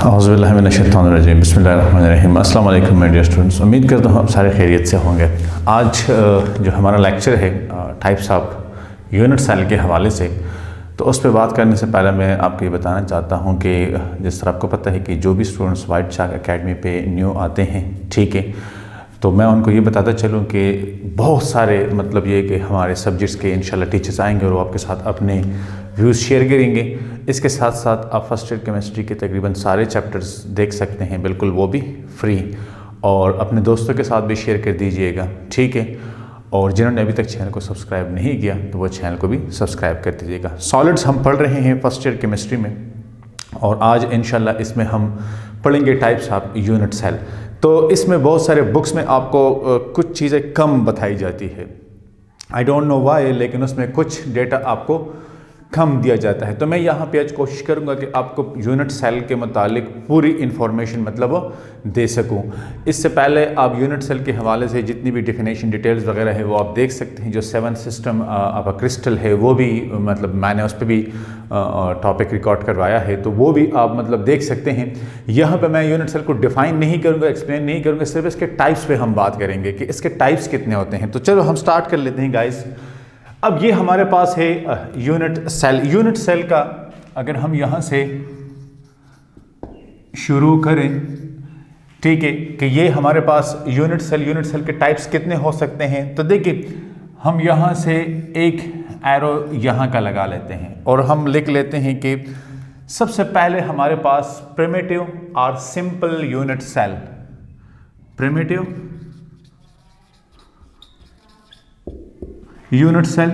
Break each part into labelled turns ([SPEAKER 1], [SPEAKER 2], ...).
[SPEAKER 1] औज़ुबिल्लाहिमिनश्शैतानिर्रजीम बिस्मिल्लाहिर्रहमानिर्रहीम। अस्सलाम वालेकुम माय डियर स्टूडेंट्स, उम्मीद करता हूँ आप सारे खैरियत से होंगे। आज जो हमारा लेक्चर है टाइप्स ऑफ यूनिट सेल के हवाले से, तो उस पर बात करने से पहले मैं आपको ये बताना चाहता हूँ कि जिस तरह आपको पता है कि जो भी स्टूडेंट्स वाइट चाक एकेडमी पे न्यू आते हैं, ठीक है, तो मैं उनको ये बताता चलूँ कि बहुत सारे मतलब ये कि हमारे सब्जेक्ट्स के इंशाल्लाह टीचर्स आएंगे और वो आपके साथ अपने व्यूज़ शेयर करेंगे। इसके साथ साथ आप फर्स्ट ईयर केमिस्ट्री के तकरीबन सारे चैप्टर्स देख सकते हैं, बिल्कुल वो भी फ्री, और अपने दोस्तों के साथ भी शेयर कर दीजिएगा, ठीक है। और जिन्होंने अभी तक चैनल को सब्सक्राइब नहीं किया तो वो चैनल को भी सब्सक्राइब कर दीजिएगा। सॉलिड्स हम पढ़ रहे हैं फर्स्ट ईयर केमिस्ट्री में, और आज इंशाल्लाह इसमें हम पढ़ेंगे टाइप्स ऑफ यूनिट सेल। तो इसमें बहुत सारे बुक्स में आपको कुछ चीज़ें कम बताई जाती है, आई डोंट नो वाई, लेकिन उसमें कुछ डेटा आपको कम दिया जाता है। तो मैं यहाँ पे आज कोशिश करूँगा कि आपको यूनिट सेल के मुतालिक पूरी इंफॉर्मेशन मतलब दे सकूँ। इससे पहले आप यूनिट सेल के हवाले से जितनी भी डेफिनेशन डिटेल्स वगैरह है वो आप देख सकते हैं। जो 7 सिस्टम आपका क्रिस्टल है वो भी मतलब मैंने उस पर भी टॉपिक रिकॉर्ड करवाया है, तो वो भी आप मतलब देख सकते हैं। यहाँ पे मैं यूनिट सेल को डिफाइन नहीं करूँगा, एक्सप्लेन नहीं करूँगा, सिर्फ इसके टाइप्स पे हम बात करेंगे कि इसके टाइप्स कितने होते हैं। तो चलो हम स्टार्ट कर लेते हैं गाइस। अब ये हमारे पास है यूनिट सेल। यूनिट सेल का अगर हम यहाँ से शुरू करें, ठीक है, कि ये हमारे पास यूनिट सेल के टाइप्स कितने हो सकते हैं। तो देखिए हम यहाँ से एक एरो यहाँ का लगा लेते हैं और हम लिख लेते हैं कि सबसे पहले हमारे पास प्रिमिटिव और simple unit cell, primitive unit cell,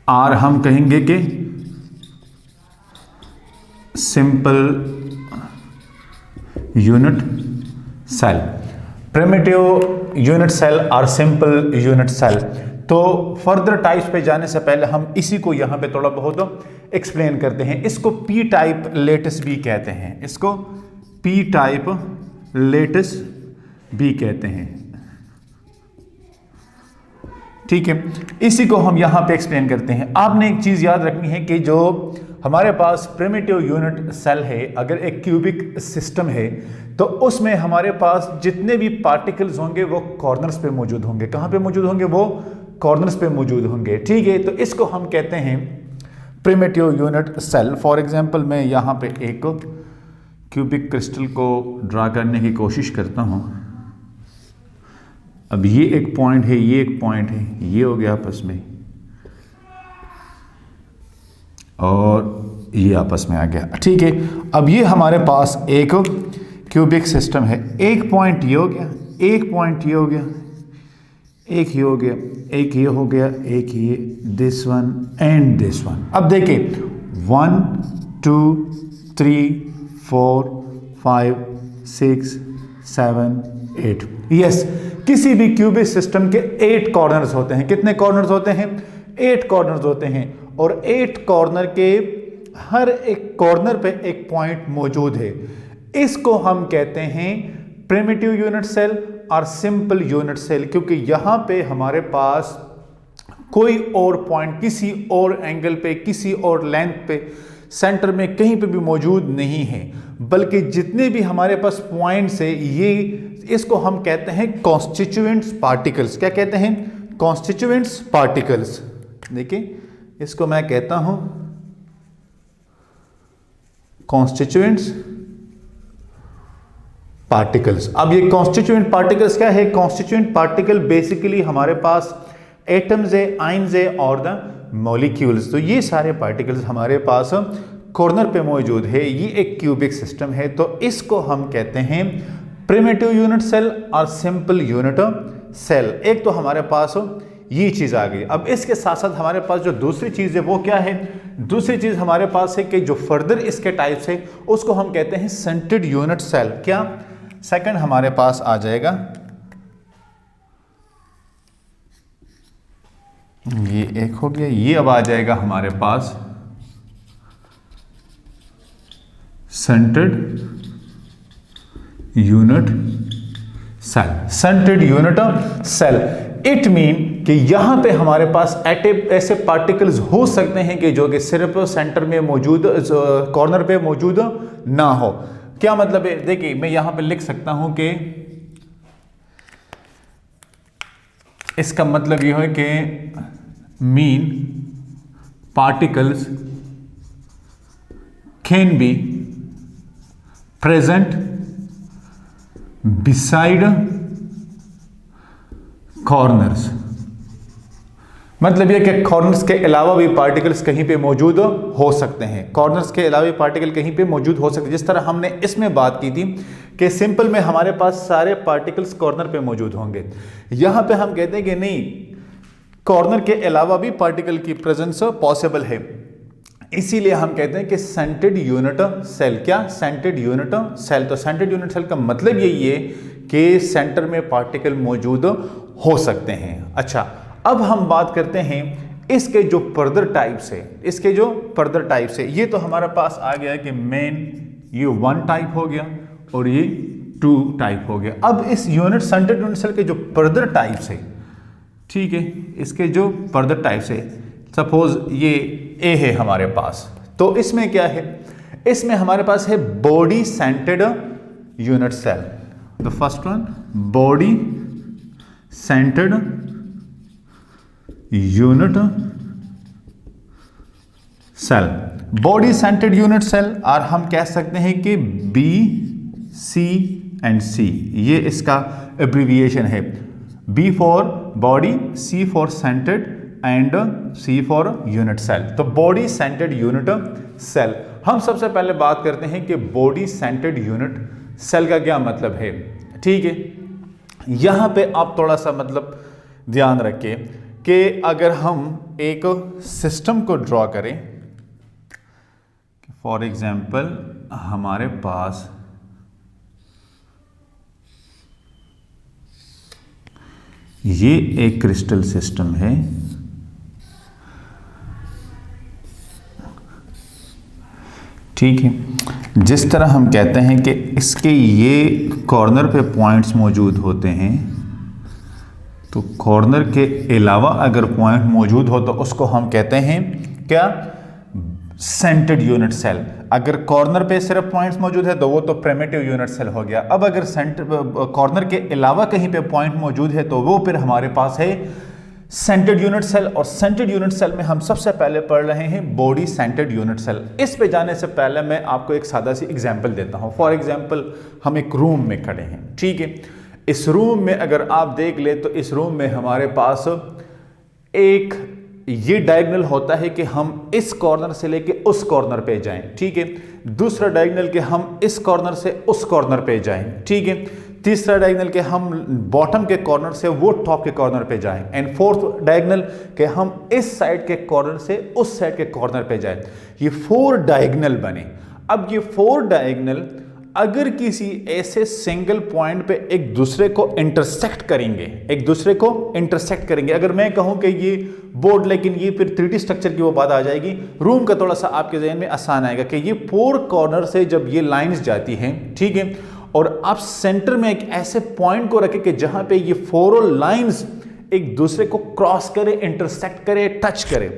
[SPEAKER 1] और हम कहेंगे कि simple unit cell, primitive unit cell और सिंपल यूनिट सेल। तो फर्दर टाइप्स पे जाने से पहले हम इसी को यहाँ पे थोड़ा बहुत एक्सप्लेन करते हैं। इसको पी टाइप लेटिस भी कहते हैं, इसको पी टाइप लेटिस भी कहते हैं, ठीक है। इसी को हम यहाँ पे एक्सप्लेन करते हैं। आपने एक चीज़ याद रखनी है कि जो हमारे पास प्रिमिटिव यूनिट सेल है, अगर एक क्यूबिक सिस्टम है तो उसमें हमारे पास जितने भी पार्टिकल्स होंगे वो कॉर्नर्स पे मौजूद होंगे। कहाँ पे मौजूद होंगे? वो कॉर्नर्स पे मौजूद होंगे, ठीक है। तो इसको हम कहते हैं primitive unit cell. For example मैं यहाँ पे एक क्यूबिक क्रिस्टल को ड्रा करने की कोशिश करता हूँ। अब ये एक पॉइंट है, ये एक पॉइंट है, ये हो गया आपस में, और ये आपस में आ गया, ठीक है। अब ये हमारे पास एक क्यूबिक सिस्टम है। एक पॉइंट ये हो गया, एक पॉइंट ये हो गया, एक ये हो गया, एक ये हो गया, एक ये, this one and this one. अब देखिए 1 2 3 4 5 6 7 8, यस, किसी भी क्यूबिक सिस्टम के 8 कॉर्नर्स होते हैं। कितने कॉर्नर्स होते हैं? 8 कॉर्नर्स होते हैं, और 8 कॉर्नर के हर एक कॉर्नर पे एक पॉइंट मौजूद है। इसको हम कहते हैं प्रिमिटिव यूनिट सेल और सिंपल यूनिट सेल, क्योंकि यहां पे हमारे पास कोई और पॉइंट किसी और एंगल पे, किसी और लेंथ पे, सेंटर में कहीं पे भी मौजूद नहीं है, बल्कि जितने भी हमारे पास पॉइंट्स है ये, इसको हम कहते हैं कॉन्स्टिट्यूएंट्स पार्टिकल्स। क्या कहते हैं? Constituents particles. देखिए इसको मैं कहता हूं कॉन्स्टिट्यूएंट्स पार्टिकल्स। अब ये कॉन्स्टिट्यूएंट पार्टिकल्स क्या है? कॉन्स्टिट्यूएंट पार्टिकल बेसिकली हमारे पास एटम्स है, आयंस है और द मॉलिक्यूल्स। तो ये सारे पार्टिकल्स हमारे पास कॉर्नर पे मौजूद है। ये एक क्यूबिक सिस्टम है, तो इसको हम कहते हैं प्रिमिटिव यूनिट सेल और सिंपल यूनिट सेल। एक तो हमारे पास ये चीज आ गई। अब इसके साथ साथ हमारे पास जो दूसरी चीज है वो क्या है? दूसरी चीज हमारे पास है कि जो फर्दर इसके टाइप्स है उसको हम कहते हैं सेंटर्ड यूनिट सेल। क्या? सेकंड हमारे पास आ जाएगा, ये एक हो गया, ये अब आ जाएगा हमारे पास centred unit cell. Centred unit cell, it mean कि यहां पे हमारे पास ऐसे पार्टिकल्स हो सकते हैं कि जो कि सिर्फ सेंटर में मौजूद, कॉर्नर पे मौजूद ना हो। क्या मतलब है? देखिए मैं यहां पे लिख सकता हूं कि इसका मतलब यह है कि mean particles can be present beside corners. मतलब यह कि कॉर्नर्स के अलावा भी पार्टिकल्स कहीं पे मौजूद हो सकते हैं, कॉर्नर्स के अलावा भी पार्टिकल कहीं पे मौजूद हो सकते हैं। जिस तरह हमने इसमें बात की थी कि सिंपल में हमारे पास सारे पार्टिकल्स कॉर्नर पे मौजूद होंगे, यहां पे हम कहते हैं कि नहीं, कॉर्नर के अलावा भी पार्टिकल की प्रेजेंस पॉसिबल है। इसीलिए हम कहते हैं कि सेंटर्ड यूनिट सेल। क्या? Centered unit cell. तो सेंटर्ड यूनिट सेल का मतलब यही है कि सेंटर में पार्टिकल मौजूद हो सकते हैं। अच्छा, अब हम बात करते हैं इसके जो फर्दर टाइप्स है, इसके जो फर्दर टाइप्स है। ये तो हमारे पास आ गया कि मेन ये 1 टाइप हो गया और ये 2 टाइप हो गया। अब इस यूनिट सेंटर्ड यूनिट सेल के जो फर्दर टाइप्स है, ठीक है, इसके जो फर्दर टाइप्स है, सपोज ये ए है हमारे पास, तो इसमें क्या है? इसमें हमारे पास है body centered unit cell. The first one, body centered unit cell. Body centered unit cell, और हम कह सकते हैं कि बी, सी एंड सी, ये इसका एब्रिविएशन है। B for body, C for centered and C for unit cell. तो बॉडी सेंटर्ड यूनिट सेल। हम सबसे पहले बात करते हैं कि बॉडी सेंटर्ड यूनिट सेल का क्या मतलब है। ठीक है, यहां पे आप थोड़ा सा मतलब ध्यान रखें कि अगर हम एक सिस्टम को ड्रॉ करें, फॉर एग्जाम्पल हमारे पास ये एक क्रिस्टल सिस्टम है, ठीक है। जिस तरह हम कहते हैं कि इसके ये कॉर्नर पे पॉइंट्स मौजूद होते हैं, तो कॉर्नर के अलावा अगर पॉइंट मौजूद हो तो उसको हम कहते हैं क्या? Centered unit cell. अगर कॉर्नर पे सिर्फ पॉइंट्स मौजूद है तो वो तो प्रिमिटिव यूनिट सेल हो गया। अब अगर कॉर्नर के अलावा कहीं पे पॉइंट मौजूद है तो वो फिर हमारे पास है सेंटर्ड यूनिट सेल। और सेंटर्ड यूनिट सेल में हम सबसे पहले पढ़ रहे हैं बॉडी सेंटर्ड यूनिट सेल। इस पे जाने से पहले मैं आपको एक सादा सी एग्जांपल देता हूं। फॉर एग्जांपल हम एक रूम में खड़े हैं, ठीक है। इस रूम में अगर आप देख ले तो इस रूम में हमारे पास एक ये डायगोनल होता है कि हम इस कॉर्नर से लेके उस कॉर्नर पे जाएं, ठीक है। दूसरा डायगोनल कि हम इस कॉर्नर से उस कॉर्नर पे जाएं, ठीक है। तीसरा डायगोनल कि हम बॉटम के कॉर्नर से वो टॉप के कॉर्नर पे जाएं, एंड फोर्थ डायगोनल कि हम इस साइड के कॉर्नर से उस साइड के कॉर्नर पे जाएं। ये 4 डायगोनल बने। अब ये 4 डायगोनल अगर किसी ऐसे सिंगल पॉइंट पे एक दूसरे को इंटरसेक्ट करेंगे, एक दूसरे को इंटरसेक्ट करेंगे। अगर मैं कहूं कि ये बोर्ड, लेकिन ये फिर 3D स्ट्रक्चर की वो बात आ जाएगी, रूम का थोड़ा सा आपके ज़हन में आसान आएगा कि ये 4 कॉर्नर से जब ये लाइंस जाती हैं, ठीक है, और आप सेंटर में एक ऐसे पॉइंट को रखें कि जहां पे ये 4 लाइंस एक दूसरे को क्रॉस करे, इंटरसेक्ट करे, टच करे,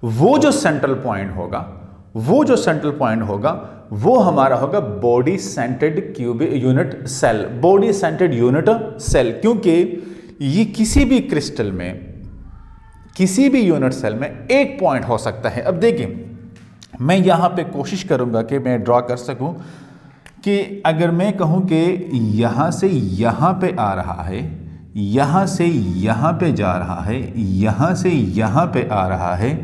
[SPEAKER 1] वो जो सेंट्रल पॉइंट होगा, वो जो सेंट्रल पॉइंट होगा वो हमारा होगा body centered unit cell. Body centered unit cell, क्योंकि ये किसी भी क्रिस्टल में, किसी भी यूनिट सेल में एक पॉइंट हो सकता है। अब देखिए, मैं यहां पे कोशिश करूंगा कि मैं ड्रॉ कर सकूं कि अगर मैं कहूं कि यहां से यहां पे आ रहा है, यहां से यहां पे जा रहा है, यहां से यहां पे आ रहा है,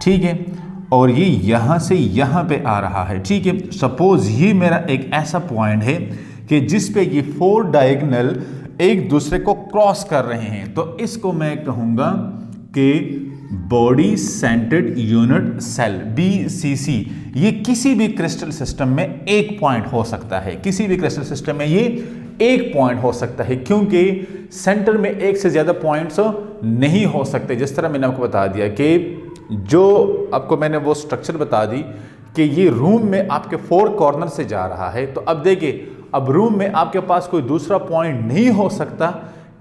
[SPEAKER 1] ठीक है, और ये यहां से यहां पे आ रहा है, ठीक है। सपोज ये मेरा एक ऐसा पॉइंट है कि जिस पे ये 4 डायगोनल एक दूसरे को क्रॉस कर रहे हैं, तो इसको मैं कहूंगा कि body centered unit cell, BCC। ये किसी भी क्रिस्टल सिस्टम में एक पॉइंट हो सकता है, किसी भी क्रिस्टल सिस्टम में ये एक पॉइंट हो सकता है, क्योंकि सेंटर में एक से ज्यादा पॉइंट्स नहीं हो सकते। जिस तरह मैंने आपको बता दिया कि जो आपको मैंने वो स्ट्रक्चर बता दी कि ये रूम में आपके 4 कॉर्नर से जा रहा है, तो अब देखिए, अब रूम में आपके पास कोई दूसरा पॉइंट नहीं हो सकता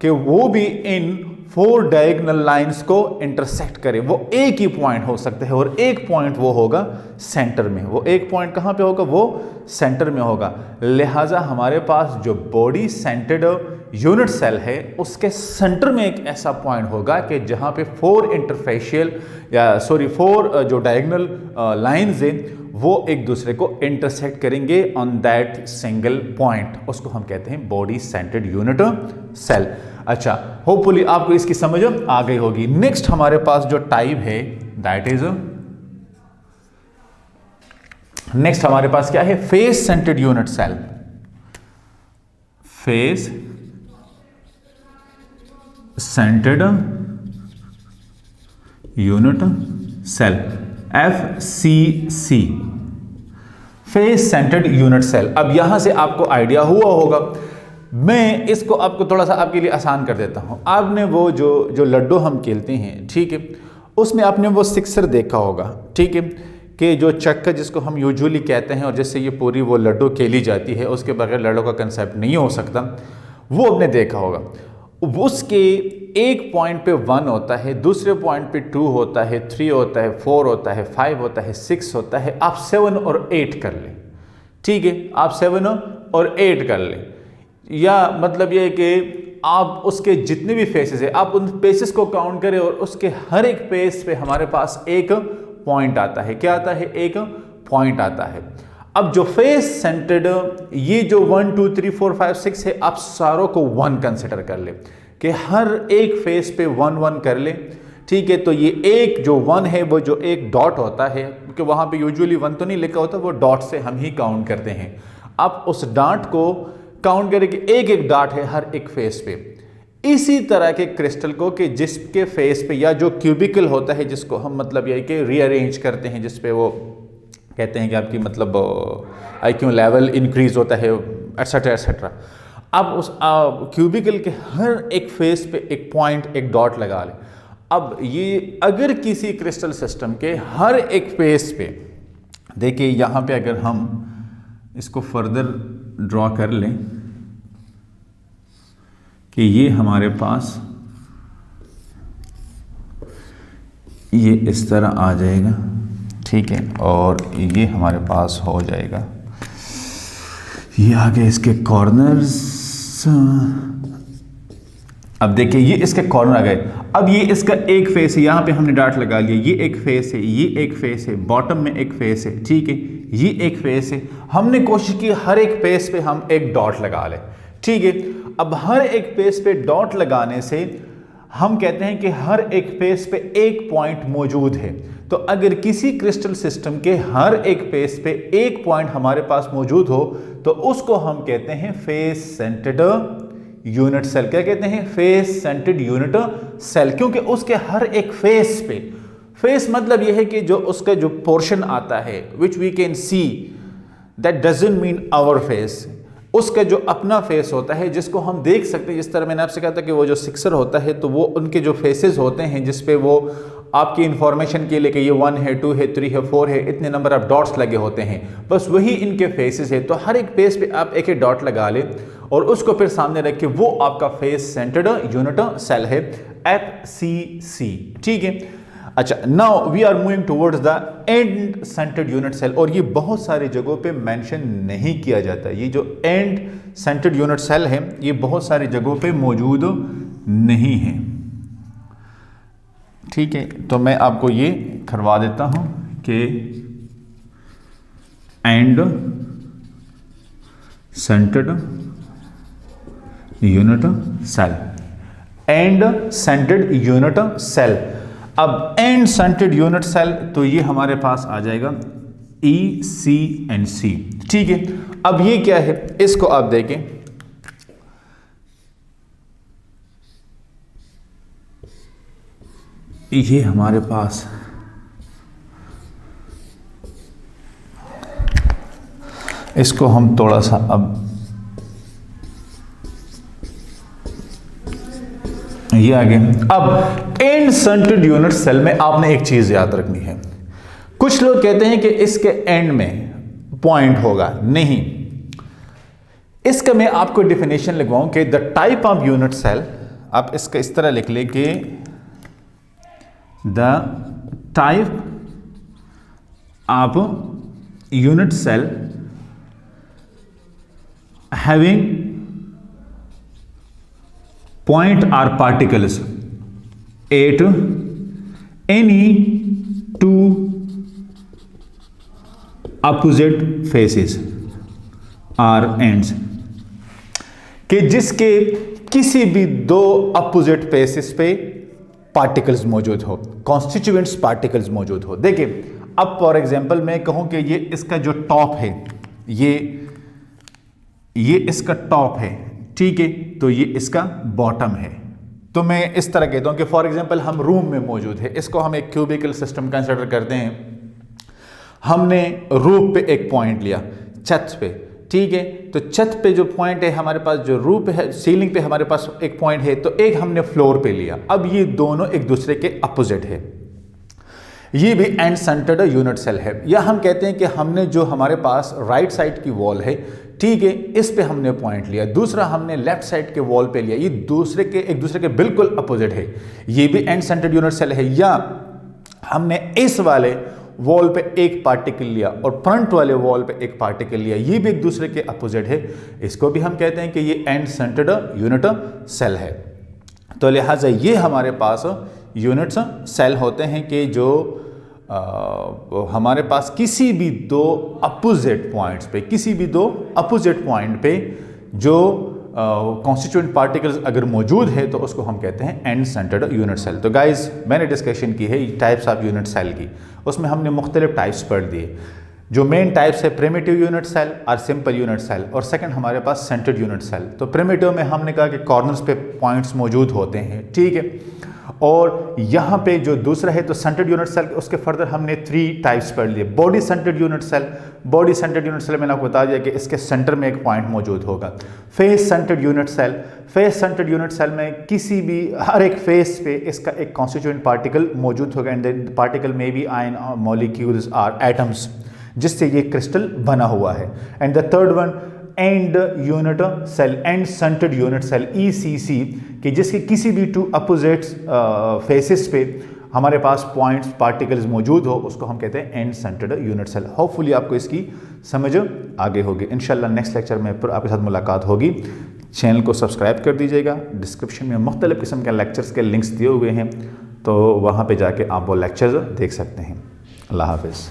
[SPEAKER 1] कि वो भी इन 4 डायगोनल लाइंस को इंटरसेक्ट करे, वो एक ही पॉइंट हो सकता है और एक पॉइंट वो होगा सेंटर में। वो एक पॉइंट कहाँ पे होगा? वो सेंटर में होगा। लिहाजा हमारे पास जो बॉडी सेंटर्ड यूनिट सेल है उसके सेंटर में एक ऐसा पॉइंट होगा कि जहाँ पे 4 इंटरफेशियल या 4 जो डायगोनल लाइंस हैं वो एक दूसरे को इंटरसेक्ट करेंगे ऑन दैट सिंगल पॉइंट, उसको हम कहते हैं बॉडी सेंटर्ड यूनिट सेल। अच्छा, होपफुली आपको इसकी समझ आ गई होगी। नेक्स्ट हमारे पास जो टाइप है दैट इज, नेक्स्ट हमारे पास क्या है? Face centred unit cell. Face centred unit cell, FCC, face centred unit cell. अब यहां से आपको आइडिया हुआ होगा, मैं इसको आपको थोड़ा सा आपके लिए आसान कर देता हूं। आपने वो जो लड्डू हम खेलते हैं, ठीक है, उसमें आपने वो सिक्सर देखा होगा, ठीक है, कि जो चक्का जिसको हम यूजुअली कहते हैं और जिससे ये पूरी वो लड्डू खेली जाती है, उसके बगैर लड्डू का कंसेप्ट नहीं हो सकता, वो आपने देखा होगा। उसके एक पॉइंट पे 1 होता है, दूसरे पॉइंट पे 2 होता है, 3 होता है, 4 होता है, 5 होता है, 6 होता है। आप 7 और 8 कर लें, ठीक है, आप 7 और 8 कर लें, या मतलब ये है कि आप उसके जितने भी फेसेस है आप उन फेसेस को काउंट करें और उसके हर एक फेस पे हमारे पास एक पॉइंट आता है। क्या आता है? एक पॉइंट आता है। अब जो फेस सेंटर्ड ये जो 1 2 3 4 5 6 है, आप सारों को 1 कंसिडर कर ले कि हर एक फेस पे 1 1 कर ले, ठीक है। तो ये एक जो 1 है वो जो एक डॉट होता है, क्योंकि वहां पे यूजुअली 1 तो नहीं लिखा होता, वो डॉट से हम ही काउंट करते हैं। आप उस डॉट को काउंट करें कि एक एक डॉट है हर एक फेस पे। इसी तरह के क्रिस्टल को कि जिसके फेस पे या जो क्यूबिकल होता है जिसको हम मतलब ये कि रीअरेंज करते हैं, जिस पे वो कहते हैं कि आपकी मतलब IQ लेवल इंक्रीज होता है एटसेट्रा एटसेट्रा। अब उस क्यूबिकल के हर एक फेस पे एक पॉइंट, एक डॉट लगा लें। अब ये अगर किसी क्रिस्टल सिस्टम के हर एक फेस पे देखिए, यहाँ पे अगर हम इसको फर्दर ड्रॉ कर लें कि ये हमारे पास ये इस तरह आ जाएगा, ठीक है, और ये हमारे पास हो जाएगा, ये आगे इसके कॉर्नर्स। अब देखिए ये इसके कॉर्नर आ गए। अब ये इसका एक फेस है, यहाँ पे हमने डॉट लगा लिया, ये एक फेस है, ये एक फेस है, बॉटम में एक फेस है, ठीक है, ये एक फेस है। हमने कोशिश की हर एक फेस पे हम एक डॉट लगा लें, ठीक है। अब हर एक फेस पे डॉट लगाने से हम कहते हैं कि हर एक फेस पे एक पॉइंट मौजूद है। तो अगर किसी क्रिस्टल सिस्टम के हर एक फेस पे एक पॉइंट हमारे पास मौजूद हो तो उसको हम कहते हैं फेस सेंटर्ड यूनिट सेल। क्या कहते हैं? फेस सेंटर्ड यूनिट सेल, क्योंकि उसके हर एक फेस पे, फेस मतलब यह है कि जो उसका जो पोर्शन आता है which we can see, that doesn't mean our face, उसका जो अपना फेस होता है जिसको हम देख सकते हैं। जिस तरह मैंने आपसे कहा था कि वो जो सिक्सर होता है तो वो उनके जो फेसेस होते हैं जिसपे वो आपकी इंफॉर्मेशन के लिए कि ये 1 है, 2 है, 3 है, 4 है, इतने नंबर ऑफ डॉट्स लगे होते हैं, बस वही इनके फेसेस है। तो हर एक फेस पे आप एक एक डॉट लगा लें और उसको फिर सामने रख के, वो आपका फेस सेंटर्ड यूनिट सेल है, FCC, ठीक है। अच्छा, now we are moving towards the end centred unit cell, और ये बहुत सारी जगहों पे मेंशन नहीं किया जाता। ये जो एंड सेंटर्ड यूनिट सेल है ये बहुत सारी जगहों पे मौजूद नहीं है, ठीक है। तो मैं आपको ये करवा देता हूं कि end centred unit cell, end centred unit cell. अब एंड सेंटर्ड यूनिट सेल तो ये हमारे पास आ जाएगा ECNC, ठीक है। अब ये क्या है, इसको आप देखें, ये हमारे पास इसको हम थोड़ा सा अब ये आगे। अब एंड सेंटर्ड यूनिट सेल में आपने एक चीज याद रखनी है। कुछ लोग कहते हैं कि इसके एंड में पॉइंट होगा, नहीं। इसका मैं आपको डेफिनेशन लगवाऊं कि the type of unit cell, आप इसका इस तरह लिख लें कि the type of unit cell having point or particles at any two opposite faces or ends, कि जिसके किसी भी दो अपोजिट फेसेस पे पार्टिकल्स मौजूद हो, कॉन्स्टिट्यूएंट्स पार्टिकल्स मौजूद हो। देखिए अब फॉर एग्जांपल मैं कहूं कि ये इसका जो टॉप है, ये इसका टॉप है, ठीक है, तो ये इसका बॉटम है। तो मैं इस तरह कहता हूं कि फॉर एग्जांपल हम रूम में मौजूद है, इसको हम एक क्यूबिकल सिस्टम कंसिडर करते हैं। हमने रूफ पे एक पॉइंट लिया, छत पे, ठीक है, तो छत पे जो पॉइंट है हमारे पास, जो रूफ है, सीलिंग पे हमारे पास एक पॉइंट है, तो एक हमने फ्लोर पे लिया। अब ये दोनों एक दूसरे के अपोजिट है, ये भी एंड सेंटर्ड यूनिट सेल है। या हम कहते हैं कि हमने जो हमारे पास राइट साइड की वॉल है, ठीक है, इस पे हमने पॉइंट लिया, दूसरा हमने लेफ्ट साइड के वॉल पे लिया, ये एक दूसरे के बिल्कुल अपोजिट है, ये भी एंड सेंटर्ड यूनिट सेल है। या हमने इस वाले वॉल पे एक पार्टिकल लिया और फ्रंट वाले वॉल पे एक पार्टिकल लिया, ये भी एक दूसरे के अपोजिट है, इसको भी हम कहते हैं कि ये एंड सेंटर्ड यूनिट सेल है। तो लिहाजा ये हमारे पास यूनिट्स सेल होते हैं कि जो हमारे पास किसी भी दो अपोजिट पॉइंट्स पे, किसी भी दो अपोजिट पॉइंट पे जो कॉन्स्टिट्यूएंट पार्टिकल्स अगर मौजूद है तो उसको हम कहते हैं एंड सेंटर्ड यूनिट सेल। तो गाइज मैंने डिस्कशन की है टाइप्स ऑफ यूनिट सेल की, उसमें हमने मुख्तलिफ टाइप्स पढ़ दिए। जो मेन टाइप्स है प्रिमिटिव यूनिट सेल और सिंपल यूनिट सेल, और सेकंड हमारे पास सेंटर्ड यूनिट सेल। तो प्रिमिटिव में हमने कहा कि कॉर्नर्स पे पॉइंट्स मौजूद होते हैं, ठीक है, और यहाँ पे जो दूसरा है तो सेंटर्ड यूनिट सेल, उसके फर्दर हमने 3 टाइप्स पढ़ लिए। Body centered unit cell, body centered unit cell मैंने आपको बता दिया कि इसके सेंटर में एक पॉइंट मौजूद होगा। Face centred unit cell, face centred unit cell में किसी भी हर एक फेस पे इसका एक कॉन्स्टिट्यूएंट पार्टिकल मौजूद होगा, एंड द पार्टिकल में भी आयन मॉलिक्यूल्स और एटम्स, जिससे ये क्रिस्टल बना हुआ है। And the third one end unit cell, end centred unit cell, ECC, कि जिसके किसी भी 2 अपोजिट फेसेस पे हमारे पास पॉइंट्स पार्टिकल्स मौजूद हो, उसको हम कहते हैं end centred unit cell. Hopefully आपको इसकी समझ आगे होगी। इंशाल्लाह नेक्स्ट लेक्चर में फिर आपके साथ मुलाकात होगी। चैनल को सब्सक्राइब कर दीजिएगा। डिस्क्रिप्शन में मुख्तलिफ किस्म के लेक्चर्स के लिंक्स दिए हुए हैं, तो वहाँ पर जाके आप वो लेक्चर्स देख सकते हैं। अल्लाह हाफिज़।